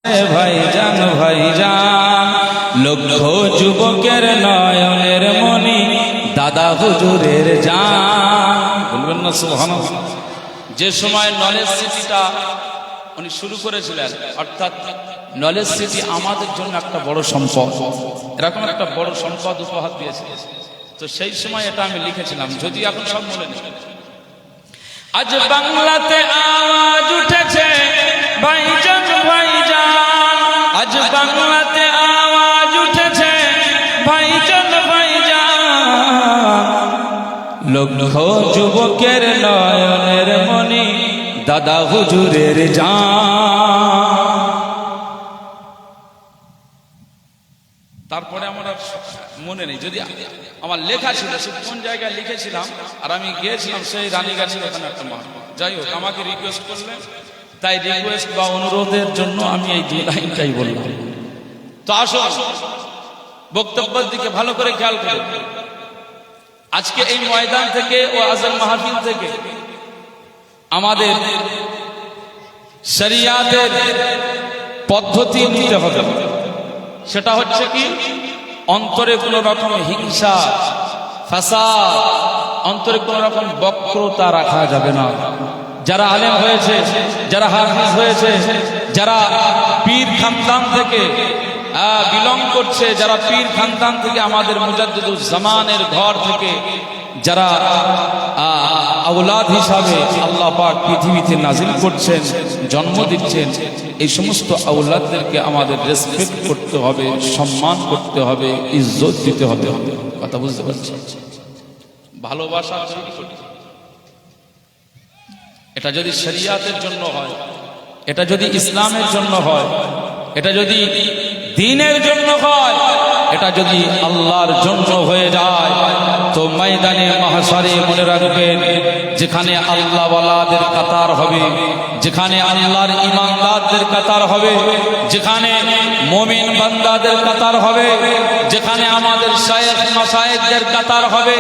ভাইজান ভাইজান লক্ষ যুবকের নয়নের মনি দাদা হুজুরের জান। বলবেন না সুবহানাল্লাহ। যে সময় নলেজ সিটিটা উনি শুরু করেছিলেন, অর্থাৎ নলেজ সিটি আমাদের জন্য একটা বড় সম্পদ, এরকম একটা বড় সম্পদ উপহার দিয়েছে। তো সেই সময় এটা আমি লিখেছিলাম, যদি এখন সব মনে নেই। আজ বাংলাতে আওয়াজ উঠেছে ভাইজান ভাইজান, আজ বাংলাতে আওয়াজ উঠেছে ভাইজান ভাইজান, লক্ষ যুবকের নয়নের মনি দাদা হুজুরের জান। তারপরে আমার মনে নেই, যদি আমার লেখা ছিল কোন জায়গায় লিখেছিলাম, আর আমি গিয়েছিলাম সেই রানীগাছির ওখানে একটা মাঠ। যাই হোক, আমাকে রিকোয়েস্ট করলেন, তাই রিকোয়েস্ট বা অনুরোধের জন্য আমি এই দুই লাইনটাই বললাম। তো আসুন বক্তব্যের দিকে ভালো করে খেয়াল করুন। আজকে এই ময়দান থেকে ও আজান মাহফিল থেকে আমাদের শরিয়াতের পদ্ধতি নিতে হবে। সেটা হচ্ছে কি, অন্তরে কোনো রকম হিংসা ফাসাদ, অন্তরে কোনো রকম বক্রতা রাখা যাবে না। যারা আলেম হয়েছে, যারা হাফিজ হয়েছে, যারা পীর খানদান থেকে বিলং করছে, যারা পীর খানদান থেকে আমাদের মুজাদ্দিদুজ জামানের ঘর থেকে যারা আওলাদ হিসাবে আল্লাহ পাক পৃথিবীতে নাজিল করছেন, জন্ম দিচ্ছেন, এই সমস্ত আওলাদদেরকে আমাদের রেসপেক্ট করতে হবে, সম্মান করতে হবে, ইজ্জত দিতে হবে। কথা বুঝতে পারছেন? ভালোবাসা এটা যদি শরিয়াতের জন্য হয়, এটা যদি ইসলামের জন্য হয়, এটা যদি দ্বীনের জন্য হয়, এটা যদি আল্লাহর জন্য হয়ে যায়, তো ময়দানে মাহশারে মনে রাখবেন, যেখানে আল্লাহ ওয়ালাদের কাতার হবে, যেখানে আল্লাহর ঈমানদারদের কাতার হবে, যেখানে মুমিন বান্দাদের কাতার হবে, যেখানে আমাদের শায়েখ মাশায়েখদের কাতার হবে,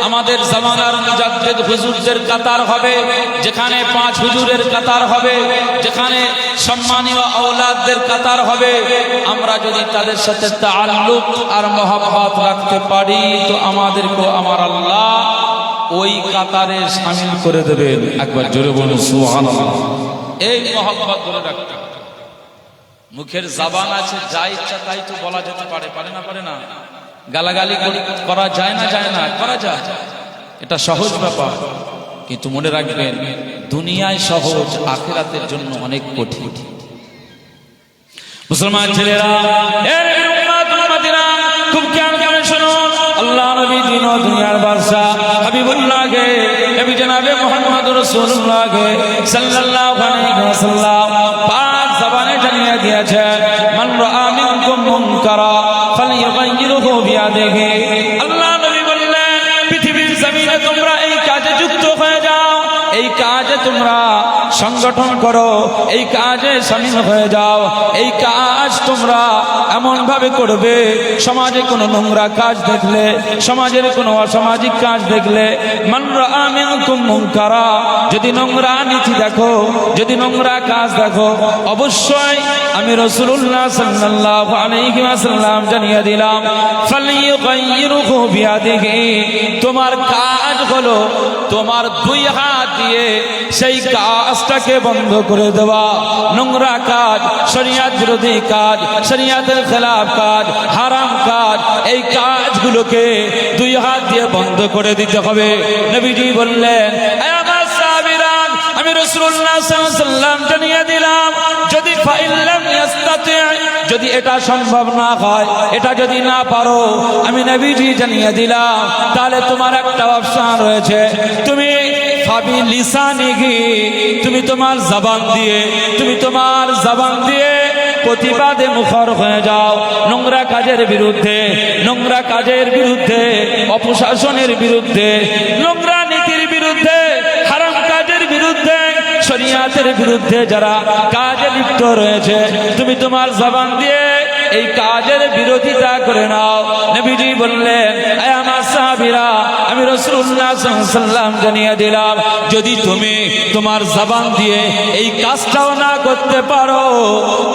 আমাদের জামানার মুজাদ্দিদ হুজুরদের কাতার হবে, যেখানে 5 হুজুরের কাতার হবে, যেখানে সম্মানীয় আওলাদদের কাতার হবে, আমরা যদি তাদের সাথে তাআল্লুক আর মহব্বত রাখতে পারি, তো আমাদেরকে আমার আল্লাহ ওই কাতারে শামিল করে দেবেন। একবার জোরে বলুন সুবহানাল্লাহ। এই মহব্বত ধরে রাখতে হবে। মুখের জবান আছে, যা ইচ্ছা তাই তো বলা যেতে পারে, পারে না? গালাগালি করা যায় না? যায় না, করা যায়। এটা সহজ ব্যাপার, কিন্তু মনে রাখবেন দুনিয়ায় সহজ, আখিরাতের জন্য অনেক কঠিন। মুসলমান ছেলেরা, খুব খেয়াল করে শুনুন, আল্লাহ নবী দিন ও দুনিয়ার বাদশা হাবিবুল্লাহকে, নবী জনাবে মুহাম্মদুর রাসূলুল্লাহকে সাল্লাল্লাহু আলাইহি ওয়াসাল্লাম পাক জবানে জানিয়ে দিয়েছেন, মান রাআ মিনকুম মুনকারা ফালইয়ুগাইয়িরহু বিয়াদিহি। আল্লাহ নবী বললেন, পৃথিবীর জমিনে তোমরা এই কাজে যুক্ত হয়ে যাও, এই কাজে তোমরা সংগঠন করো, এই কাজে শামিল হয়ে যাও। এই কাজ তোমরা এমন ভাবে করবে, সমাজে কোনো নোংরা কাজ দেখলে, সমাজের কোনো অসামাজিক কাজ দেখলে, মান রাআ মিনকুম মুনকারা, যদি নোংরা নীতি দেখো, যদি নোংরা কাজ দেখো, অবশ্যই আমি রাসূলুল্লাহ সাল্লাল্লাহু আলাইহি ওয়াসাল্লাম জানিয়ে দিলাম, ফালইয়ুগাইয়িরহু বিয়াদিহি, তোমার কাজ হলো তোমার 2 হাত দিয়ে সেই কাজটাকে বন্ধ করে দেওয়া। নোংরা কাজ, শরিয়ত বিরোধী কাজ, শরিয়তের খেলাফ কাজ, হারাম কাজ, এই কাজগুলোকে 2 হাত দিয়ে বন্ধ করে দিতে হবে। নবীজি বললেন, আমার সাহাবীরা, আমি রাসূলুল্লাহ সাল্লাল্লাহু আলাইহি ওয়াসাল্লাম জানিয়ে দিলাম, যদি ফাইল্লাম ইয়াস্তাতি, যদি এটা সম্ভব না হয়, এটা যদি না পারো, আমি নবীজি জানিয়ে দিলাম, তাহলে তোমার একটা অপশন রয়েছে, তুমি ফাবি লিসানিহি, তুমি তোমার জবান দিয়ে প্রতিবাদে মুখর হয়ে যাও। নোংরা কাজের বিরুদ্ধে, নোংরা কাজের বিরুদ্ধে, অপশাসনের বিরুদ্ধে, নোংরা নীতির বিরুদ্ধে, হারাম কাজের বিরুদ্ধে, শরিয়াতের বিরুদ্ধে যারা কাজে লিপ্ত রয়েছে, তুমি তোমার জবান দিয়ে এই কাজের বিরোধিতা করে নাও। নবীজি বললেন, হে আমার সাহাবীরা, আমি রাসূলুল্লাহ সাল্লাল্লাহু আলাইহি ওয়াসাল্লাম জানিয়ে দিলাম, যদি তুমি তোমার জবান দিয়ে এই কাজটাও না করতে পারো,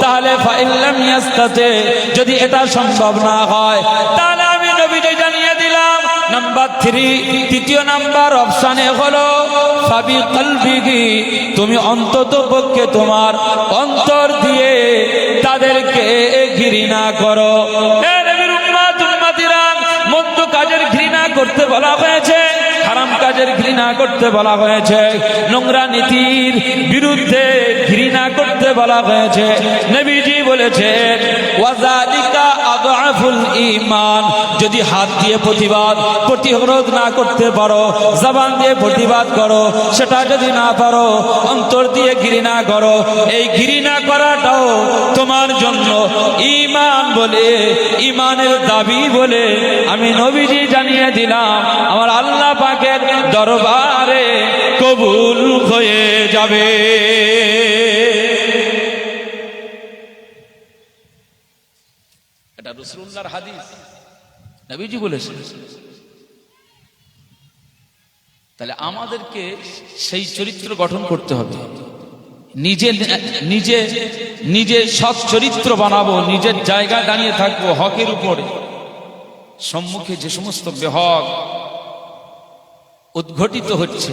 তাহলে ফাইল্লাম ইয়াস্তাতে, যদি এটা সম্ভব না হয়, তাহলে আমি নবীজি জানিয়ে দিলাম, নাম্বার 3, তৃতীয় নাম্বার অপশনে হলো ফাবি কলবিহি, তুমি অন্তত পক্ষে তোমার অন্তর দিয়ে তাদেরকে ঘৃণা করো। হে নবীর উম্মত উম্মতিরা, মন্দ কাজের ঘৃণা করতে বলা হয়েছে, হারাম কাজের ঘৃণা করতে বলা হয়েছে, নোংরা নীতির বিরুদ্ধে ঘৃণা করতে বলা হয়েছে। নবীজি বলেছেন, ওয়াযালিকা আযআফুল ঈমান, যদি হাত দিয়ে প্রতিরোধ না করতে পারো, জবান দিয়ে প্রতিবাদ করো, সেটা যদি না পারো, অন্তর দিয়ে ঘৃণা করো, এই ঘৃণা করাটাও তোমার জন্য ঈমান বলে, ঈমানের দাবি বলে আমি নবীজি জানিয়ে দিলাম, আমার আল্লাহ পাকের দরবারে কবুল হয়ে যাবে। এটা রাসূলুল্লাহর হাদিস, নবীজি বলেছেন। তাহলে আমাদেরকে সেই চরিত্র গঠন করতে হবে, নিজে সৎ চরিত্র বানাবো, নিজের জায়গা দাঁড়িয়ে থাকবো হকের উপরে। সম্মুখে যে সমস্ত বেহক উদ্ঘটিত হচ্ছে,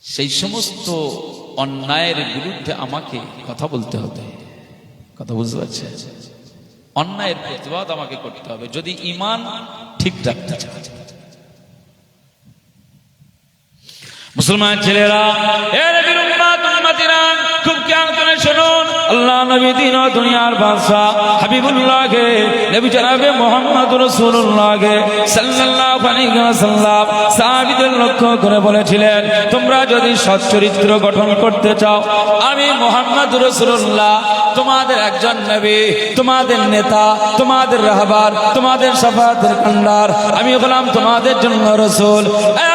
সেই সমস্ত অন্যায়ের বিরুদ্ধে আমাকে কথা বলতে হবে। কথা বুঝতে পারছেন? অন্যায়ের প্রতিবাদ আমাকে করতে হবে যদি ঈমান ঠিক রাখতে চায়। মুসলমান ছেলেরা, এর নবীর উম্মত উম্মতিরা, খুব খেয়াল করে শুনুন, আল্লাহ নবী দিন ও দুনিয়ার বাদশা হাবিবুল্লাহকে, নবী জনাবে মুহাম্মদ রাসূলুল্লাহকে সাল্লাল্লাহু আলাইহি ওয়াসাল্লাম সাহাবীদের লক্ষ্য করে বলেছিলেন, তোমরা যদি সৎ চরিত্র গঠন করতে চাও, আমি মুহাম্মদ রাসূলুল্লাহ তোমাদের একজন নবী, তোমাদের নেতা, তোমাদের রাহবার, তোমাদের শাফাআতের কান্ডার, আমি হলাম তোমাদের জন্য রাসূল।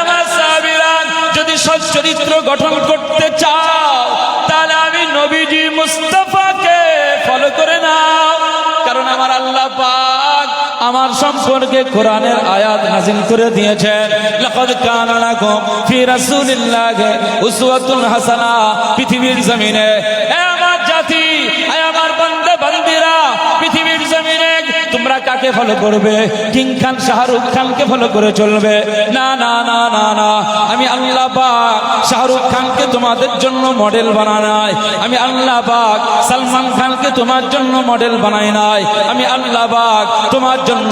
আমার সাহাবীরা, যদি সৎ চরিত্র গঠন করতে চাও, তাহলে আমি নবীজি মুস্তাফাকে ফলো করে নাও। কারণ আমার আল্লাহ পাক আমার সম্পর্কে কোরআনের আয়াত নাযিল করে দিয়েছেন, লাকাদ কানা লাকুম ফি রাসূলিল্লাহি উসওয়াতুন হাসানা। পৃথিবীর জমিনে আমার জাতি, আমার বান্দা বান্দীরা, পৃথিবীর জমিনে তোমরা কাকে ফলো করবে? কিং খান শাহরুখ খানকে ফলো করে চলবে? না না না না না, আমি আল্লাহ পাক শাহরুখ খানকে তোমাদের জন্য মডেল বানাই নাই, আমি আল্লাহ পাক সালমান খানকে তোমার জন্য মডেল বানাই নাই, আমি আল্লাহ পাক তোমার জন্য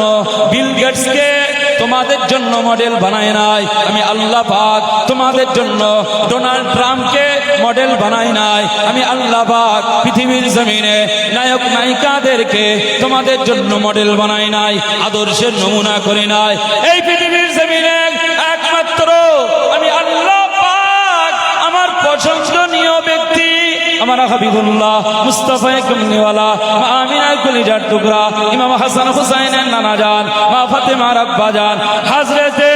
বিল গেটসকে তোমাদের জন্য মডেল বানাই নাই, আমি আল্লাহ পাক তোমাদের জন্য ডোনাল্ড ট্রাম্পকে মডেল বানাই নাই, আমি আল্লাহ পাক পৃথিবীর জমিনে নায়ক নায়িকাদেরকে তোমাদের জন্য মডেল বানাই নাই, আদর্শের নমুনা করি নাই। এই পৃথিবীর জমিনে একমাত্র আমি আল্লাহ পাক আমার পছন্দনীয় ব্যক্তি আমার হাবিবুল্লাহ মুস্তাফা কামলিওয়ালা আমিনা কলিজার টুকরা ইমাম হাসান হুসাইনের নানা জান মা ফাতেমার আব্বা জান হযরতে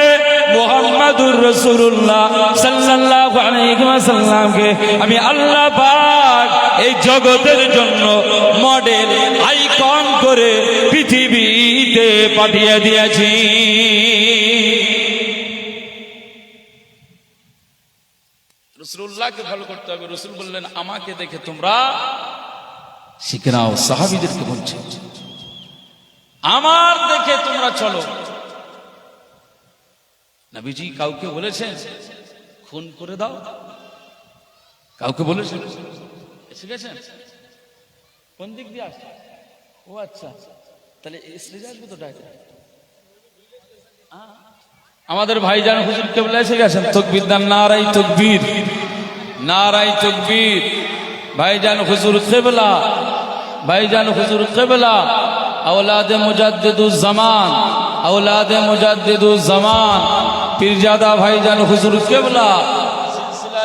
মুহাম্মদুর রাসূলুল্লাহ সাল্লাল্লাহু আলাইহি ওয়াসাল্লামকে আমি আল্লাহ পাক এই জগতের জন্য মডেল আইকন করে পৃথিবীতে পাঠিয়ে দিয়েছি। রাসূলুল্লাহকে ফলো করতে হবে। রাসূল বললেন, আমাকে দেখে তোমরা শিখে নাও। সাহাবীদেরকে বলছে, আমার দেখে তোমরা চলো। নবীজি কাউকে বলেছেন খুন করে দাও? কাউকে বলেছেন? শিখেছেন কোন দিক দিয়ে আসছে? ও আচ্ছা, তাহলে এসে আসবো তো ডাইরেক্ট। আমাদের ভাইজান হুজুর কেবলা এসে গেছেন। তাকবীর দান, নারায়ে তাকবীর, নারায়ে তাকবীর। ভাইজান হুজুর কেবলা, ভাইজান হুজুর কেবলা औलादे मुजद्दिदुज जमान, औलादे मुजद्दिदुज जमान पीरजादा भाईजान हुजूर किबला सिलसिला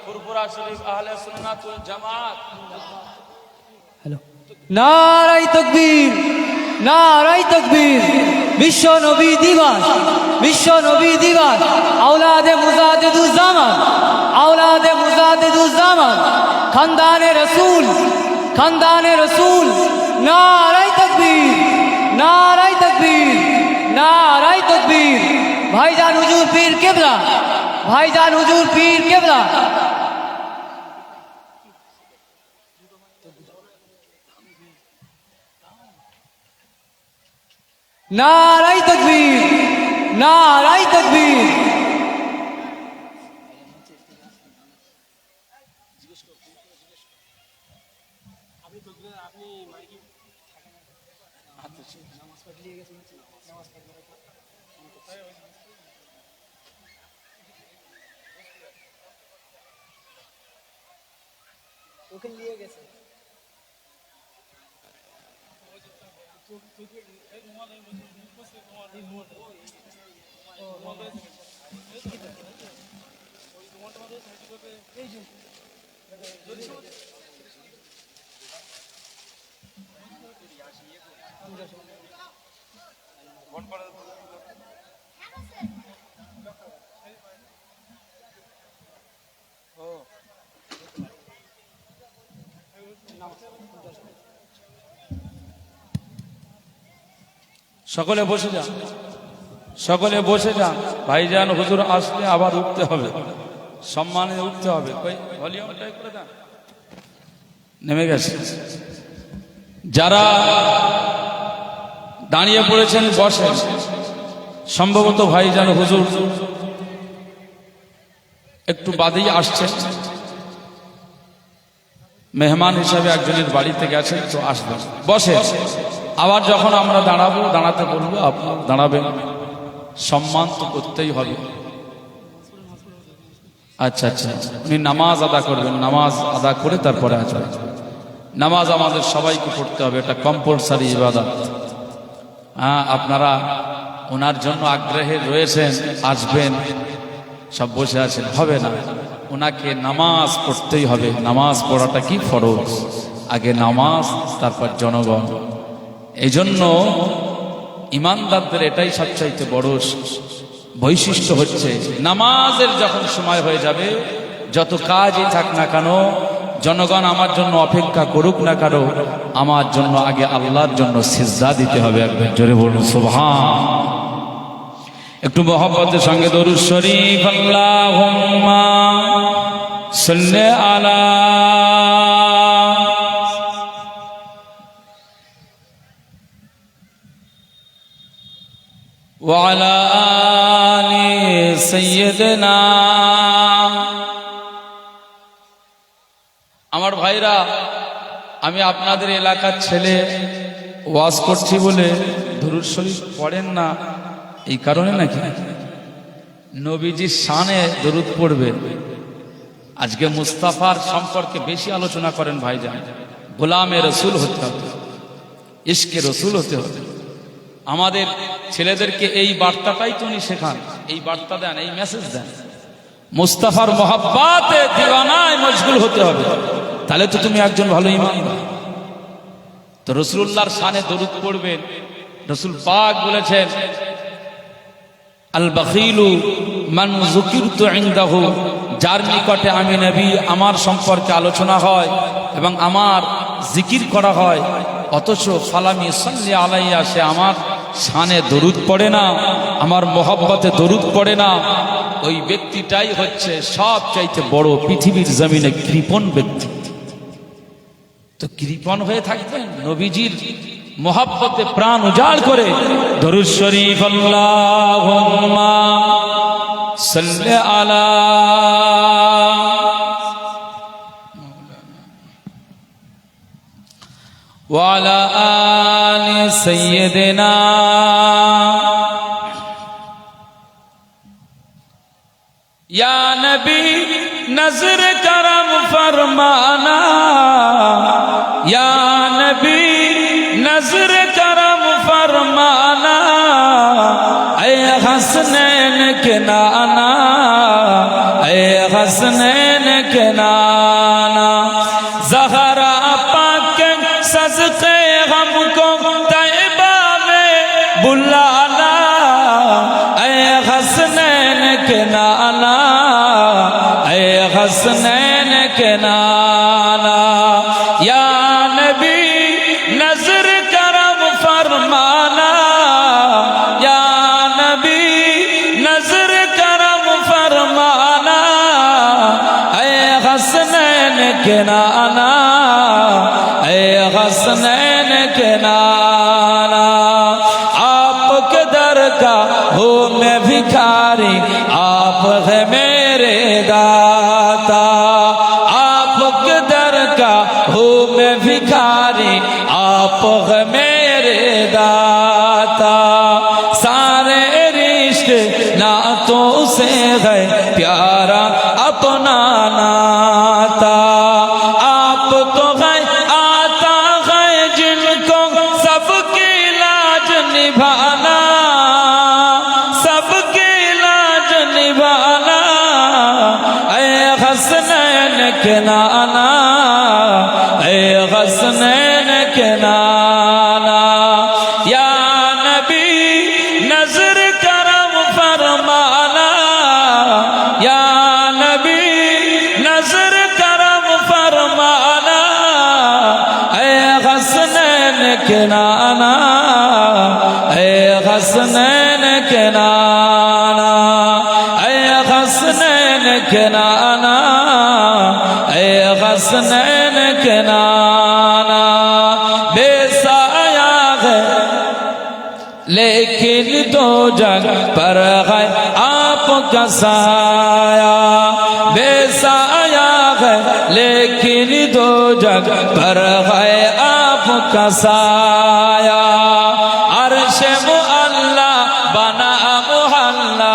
फुरफुरा शरीफ अहले सुन्नत वल जमात। हेलो, नाराये तकबीर, नाराये तकबीर। विश्व नबी दिवस, विश्व नबी दिवस। औलादे मुजद्दिदुज जमान, औलादे मुजद्दिदुज जमान। खानदाने रसूल, খানদানে রসুল। নারায়ে তাকবীর, নারায়ে তাকবীর, নারায়ে তাকবীর। ভাইজান হুজুর পীর কেবলা, ভাইজান হুজুর পীর কেবলা। নারায়ে তাকবীর, নারায়ে তাকবীর। ওকে নিয়ে গেছে। সকলে বসে যান, সকলে বসে যান। ভাইজান হুজুর আসলে আবার উঠতে হবে, সম্মানে উঠতে হবে। ভলিউমটাই করে দেন, নেমে গেছে। যারা দাঁড়িয়ে পড়েছেন বসেন। সম্ভবত ভাইজান হুজুর একটু বাদেই আসছেন, মেহমান হিসাবে একজনের বাড়িতে গেছেন, তো আসবেন। বসে আবার যখন আমরা দাঁড়াবো, দাঁড়াতে বলবো, আপনার দাঁড়াবেন। সম্মান তো করতেই হবে। আচ্ছা আচ্ছা, উনি নামাজ আদা করবেন, নামাজ আদা করে তারপরে আসবেন। নামাজ আমাদের সবাইকে পড়তে হবে, এটা কম্পালসারি ইবাদত। হ্যাঁ, আপনারা ওনার জন্য আগ্রহে রয়েছেন, আসবেন, সব বসে আছেন, হবে না। ওনাকে নামাজ পড়তেই হবে। নামাজ পড়াটা কি ফরজ, আগে নামাজ তারপর জনগণ। এই জন্য ইমানদারদের এটাই সবচাইতে বড় বৈশিষ্ট্য হচ্ছে, নামাজের যখন সময় হয়ে যাবে, যত কাজই থাক না কেন, জনগণ আমার জন্য অপেক্ষা করুক না কেন, আমার জন্য আগে আল্লাহর জন্য সিজদা দিতে হবে। একবার জোরে বলুন সুবহান। একটু মহব্বতের সঙ্গে দরুদ শরীফ, আল্লাহুম্মা সাল্লি আলা ওয়া আলা আলি সাইয়্যিদিনা। আমার ভাইরা, আমি আপনাদের এলাকার ছেলে, ওয়াজ করছি বলে দরুদ শরীফ পড়েন না, এই কারণে নাকি নবীজির শানে দরুদ পড়বে। আজকে মুস্তাফার সম্পর্কে বেশি আলোচনা করেন ভাইজান। গোলামে রসুল হতে হবে, ইশকে রসুল হতে হবে। আমাদের ছেলেদেরকে এই বার্তাটাই তো উনি শেখান, এই বার্তা দেন, এই মেসেজ দেন। মুস্তাফার মহাব্বাতে দিওয়ানায় মশগুল হতে হবে, তাহলে তো তুমি একজন ভালো ঈমানদার। তো রাসূলুল্লাহর শানে দরুদ পড়বেন। রাসূল পাক বলেছেন, আল বাখিলু মান যুকিরতু ইনদাহু, যার নিকটে আমি নবী আমার সম্পর্কে আলোচনা হয় এবং আমার জিকির করা হয়, অথচ ফালাম ইউসাল্লি আলাইয়া, সে আমার শানে দরুদ পড়ে না, আমার মহব্বতে দরুদ পড়ে না, ওই ব্যক্তিটাই হচ্ছে সবচাইতে বড় পৃথিবীর জমিনে কৃপণ ব্যক্তি। তো কৃপণ হয়ে থাকবেন, নবীজির মহব্বতে প্রাণ উজাড় করে দরুদ শরীফ, আল্লাহুম্মা সাল্লি আলা ওয়া আলা আলি সাইয়্যিদিনা। या नबी नजर करम फरमाना, या नबी नजर करम फरमाना, ऐ हसनैन के नाना, ऐ हसनैन के नाना, ज़हरा पाक के सज़के हमको तैबा में बुलाना, ऐ हसनैन के नाना, हसनैन के नाना, या नाना ए हसनैन के नाना आपके दर का हो मैं भिखारी आप है मेरे दाता आपके दर का हो मैं भिखारी आप है मेरे दाता सारे रिश्ते नातों से है प्यारा अपना नाता आप तो है आता है जिनको सबकी लाज निभाना सबकी लाज निभाना ऐ हसनैन के नाना ऐ हसनैन के नाना या नबी नजर करम फरमाना या नबी नजर करम फरमाना ऐ हसनैन के नाना ऐ हसनैन के नाना ऐ हसनैन के नाना ऐ हसनैन के नाना बेसाया है लेकिन दो जग पर है आपका साया बेसाया है लेकिन दो जग पर है आपका साया अर्श मुअल्ला बना मुहल्ला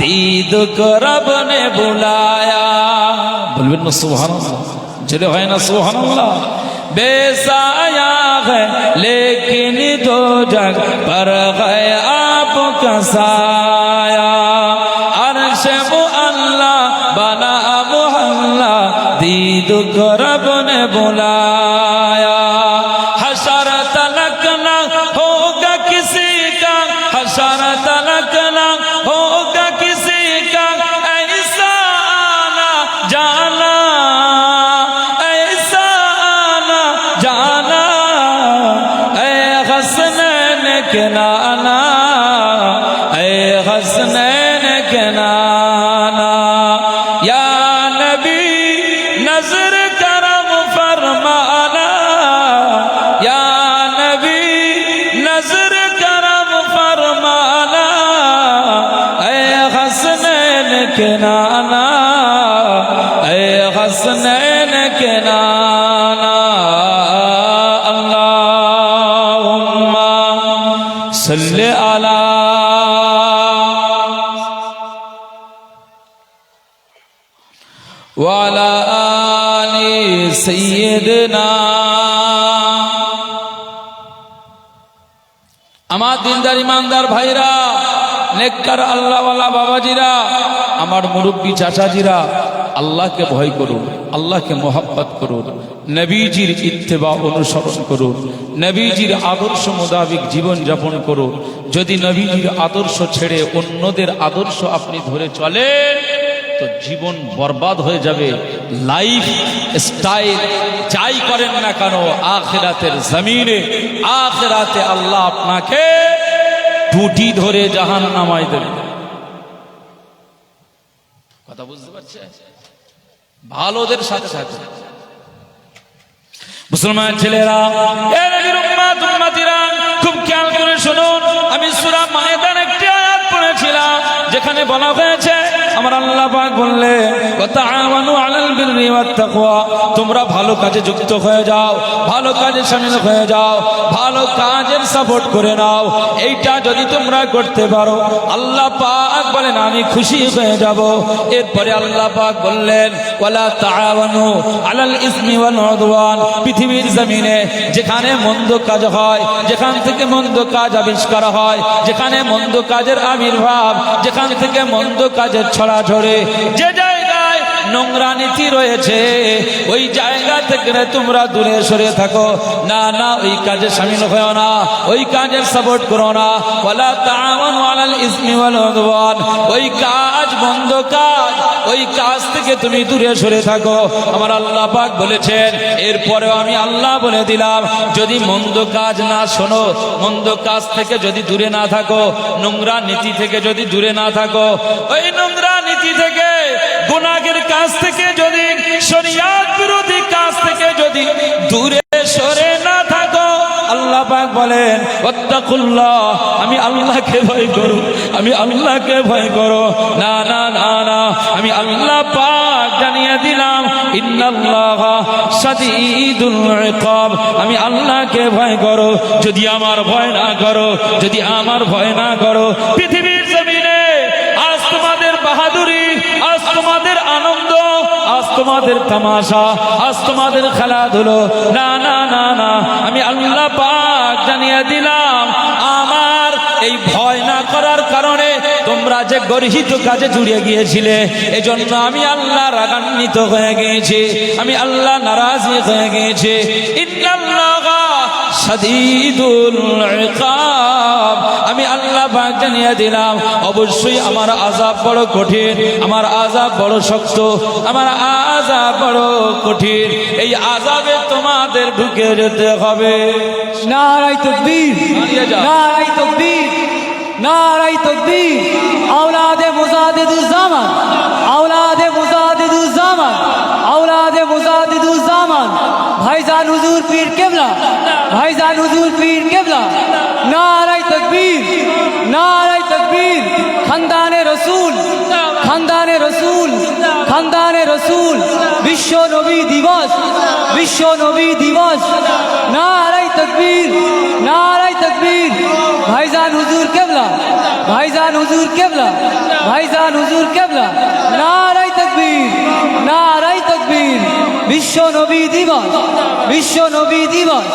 दीद को रब ने बुलाया बोलबेन ना सुभानअल्लाह जरे है ना सुभानअल्लाह बेसाया है लेकिन दो जग पर है आपका साया अर्श मुअल्ला बना मुहल्ला दीद को रब ने बुलाया हशर तलक ना होगा किसी का हशर तलक ना होगा किसी का ऐसा आना जाना ऐसा आना जाना ऐ हसनैन के नाना ऐ हसनैन के नाना या नबी नजर करम फरमाना या नबी नजर करम फरमाना ऐ हसनैन के नाना ऐ हसनैन के नाना अल्लाहुम्मा सल्ली अला वाला आली सैयदना আমার দিনদার ইমানদার ভাইরা নেককার আল্লাহওয়ালা বাবাজিরা আমার মুরব্বী চাচাজিরা আল্লাহকে ভয় করুন আল্লাহকে মোহাব্বত করুন নবীজির ইত্তেবা অনুসরণ করুন নবীজির আদর্শ মোতাবেক জীবন যাপন করুন যদি নবীজির আদর্শ ছেড়ে অন্যদের আদর্শ আপনি ধরে চলেন তো জীবন বরবাদ হয়ে যাবে লাইফ স্টাইল যাই করেন না কেন আখিরাতের জমিনে আখিরাতে আল্লাহ আপনাকে টুটি ধরে জাহান্নামায় দেবে কথা বুঝতে পারছেন ভালোদের সাথে সাথে মুসলমান ছেলেরা এ নবীর উম্মত উম্মতিরা খুব খেয়াল করে শুনুন আমি সূরা মায়েদার একটি আয়াত পড়েছিলাম যেখানে বলা হয়েছে আমার আল্লাহ পাক বললেন ওয়া তাআওয়ানু আলাল বিররি ওয়াত তাকওয়া তোমরা ভালো কাজে যুক্ত হয়ে যাও ভালো কাজে শামিল হয়ে যাও ভালো কাজের সাপোর্ট করে নাও এইটা যদি তোমরা করতে পারো আল্লাহ পাক বলেন আমি খুশি হয়ে যাব এরপরে আল্লাহ পাক বললেন ওয়ালা তাআওয়ানু আলাল ইসমি ওয়াল উদওয়ান পৃথিবীর জমিনে যেখানে মন্দ কাজ হয় যেখান থেকে মন্দ কাজ আবিষ্কার হয় যেখানে মন্দ কাজের আবির্ভাব যেখান থেকে মন্দ কাজের ছড়াছড়ি যে জায়গায় নোংরা নীতি রয়েছে ওই জায়গা থেকে তোমরা দূরে সরে থাকো না না ওই কাজে শামিল হও না ওই কাজের সাপোর্ট করো না ওয়ালা তাআওয়ানু আলাল ইসমি ওয়াল উদওয়ান ওই কাজ বন্ধ কাজ ওই কাজ থেকে তুমি দূরে সরে থাকো আমার আল্লাহ পাক বলেছেন এরপরেও আমি আল্লাহ বলে দিলাম যদি মন্দ কাজ না শোনো মন্দ কাজ থেকে যদি দূরে না থাকো নোংরা নীতি থেকে যদি দূরে না থাকো ওই নোংরা নীতি থেকে গুনাহের কাজ থেকে যদি শরিয়ত বিরোধী কাজ থেকে যদি দূরে সরে না থাকো, আল্লাহ পাক বলেন ওয়াত্তাকুল্লাহ, আমি আল্লাহকে ভয় করো, আমি আল্লাহকে ভয় করো। না না না না, আমি আল্লাহ পাক জানিয়ে দিলাম ইন্নাল্লাহা শাদীদুল ইকাব, আমি আল্লাহকে ভয় করো। যদি আমার ভয় না করো, যদি আমার ভয় না করো, পৃথিবীর জমিনে আজ তোমাদের বাহাদুরি, আজ তোমাদের আনন্দ, আজ তোমাদের তামাশা, আজ তোমাদের খেলাধুলো, না না না না, আমি আল্লাহ পাক জানিয়ে দিলাম আমার এই ভয় না করার কারণে তোমরা যে গর্হিত কাজে জুড়ে গিয়েছিলে, এজন্য আমি আল্লাহ রাগান্বিত হয়ে গিয়েছি, আমি আল্লাহ নারাজি হয়ে গিয়েছি। ইন্নাল্লাহা শাদীদুল ইকাব, আমি আল্লাহ পাক জানিয়ে দিলাম অবশ্যই আমার আযাব বড় কঠিন, আমার আযাব বড় শক্ত, আমার আযাব বড় কঠিন। এই আযাবে তোমাদের ঢুকে যেতে হবে। নারাই তাকবীর, নারাই তাকবীর, নারাই তাকবীর। আওলাদে মুজাদ্দিদুজ্জামান, আওলাদে মুজাদ্দিদুজ্জামান, আওলাদে মুজাদ্দিদুজ্জামান, ভাইজান হুজুর পীর কেবলা, ভাইজান হুজুর পীর কেবলা। নারাই তাকবীর, নারাই তাকবীর। খানদানে রসুল, খানদানে রসুল, খানদানে রসুল। বিশ্ব নবী দিবস, বিশ্ব নবী দিবস। নারাই তাকবীর, নারাই তাকবীর। ভাইজান হুজুর কেবলা, ভাইজান হুজুর কেবলা, ভাইজান হুজুর কেবলা। নারাই তাকবীর, নারাই তাকবীর। বিশ্ব নবী দিবস, বিশ্ব নবী দিবস।